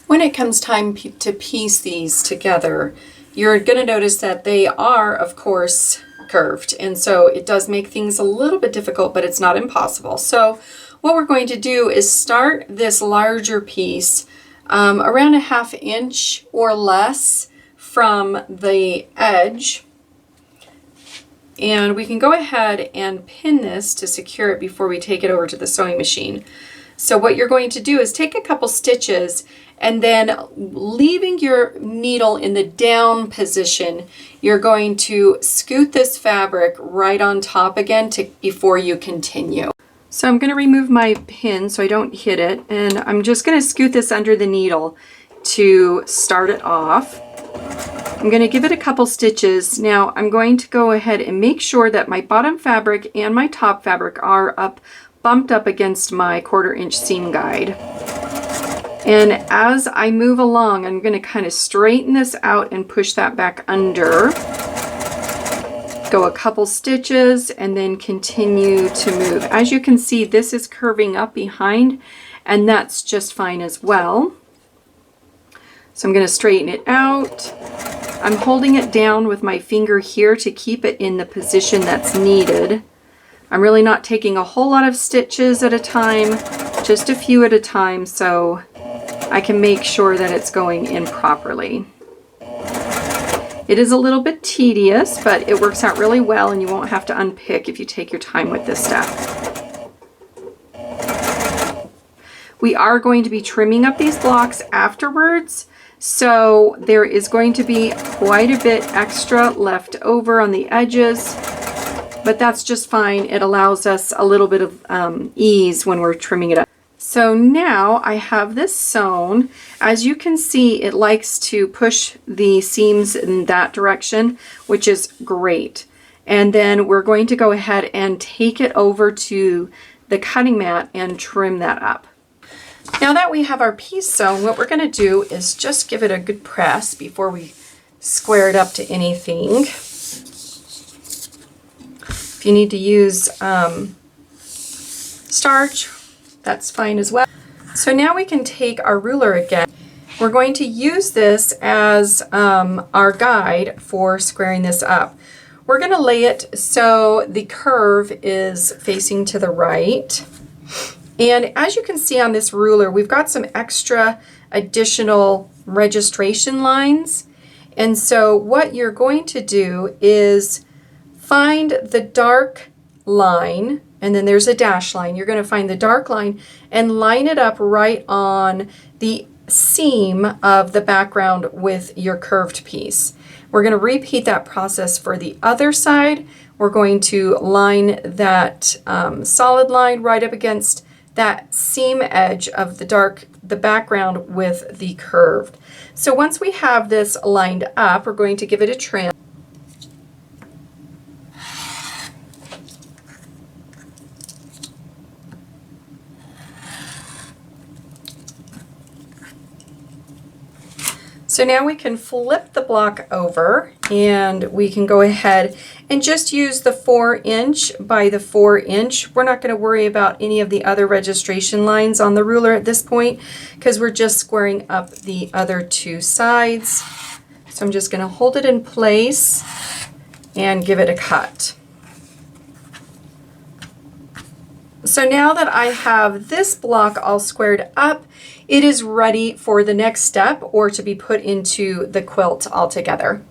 When it comes time to piece these together, you're going to notice that they are, of course, curved. And so it does make things a little bit difficult, but it's not impossible. So what we're going to do is start this larger piece around a 1/2 inch or less from the edge. And we can go ahead and pin this to secure it before we take it over to the sewing machine. So what you're going to do is take a couple stitches and then leaving your needle in the down position, you're going to scoot this fabric right on top again before you continue. So I'm going to remove my pin so I don't hit it, and I'm just going to scoot this under the needle to start it off. I'm going to give it a couple stitches. Now I'm going to go ahead and make sure that my bottom fabric and my top fabric are bumped up against my 1/4 inch seam guide. And as I move along, I'm going to kind of straighten this out and push that back under. Go a couple stitches and then continue to move. As you can see, this is curving up behind, and that's just fine as well. So I'm going to straighten it out. I'm holding it down with my finger here to keep it in the position that's needed. I'm really not taking a whole lot of stitches at a time, just a few at a time, so I can make sure that it's going in properly. It is a little bit tedious, but it works out really well, and you won't have to unpick if you take your time with this step. We are going to be trimming up these blocks afterwards, so there is going to be quite a bit extra left over on the edges, but that's just fine. It allows us a little bit of ease when we're trimming it up. So now I have this sewn. As you can see, it likes to push the seams in that direction, which is great. And then we're going to go ahead and take it over to the cutting mat and trim that up. Now that we have our piece sewn, what we're going to do is just give it a good press before we square it up to anything. If you need to use starch, that's fine as well. So now we can take our ruler again. We're going to use this as our guide for squaring this up. We're going to lay it so the curve is facing to the right. And as you can see on this ruler, we've got some extra additional registration lines. And so what you're going to do is find the dark line, and then there's a dash line. You're going to find the dark line and line it up right on the seam of the background with your curved piece. We're going to repeat that process for the other side. We're going to line that solid line right up against that seam edge of the background with the curved. So once we have this lined up, we're going to give it a trim. So now we can flip the block over, and we can go ahead and just use the 4 inch by the 4 inch. We're not going to worry about any of the other registration lines on the ruler at this point because we're just squaring up the other two sides. So I'm just going to hold it in place and give it a cut. So now that I have this block all squared up, it is ready for the next step or to be put into the quilt altogether.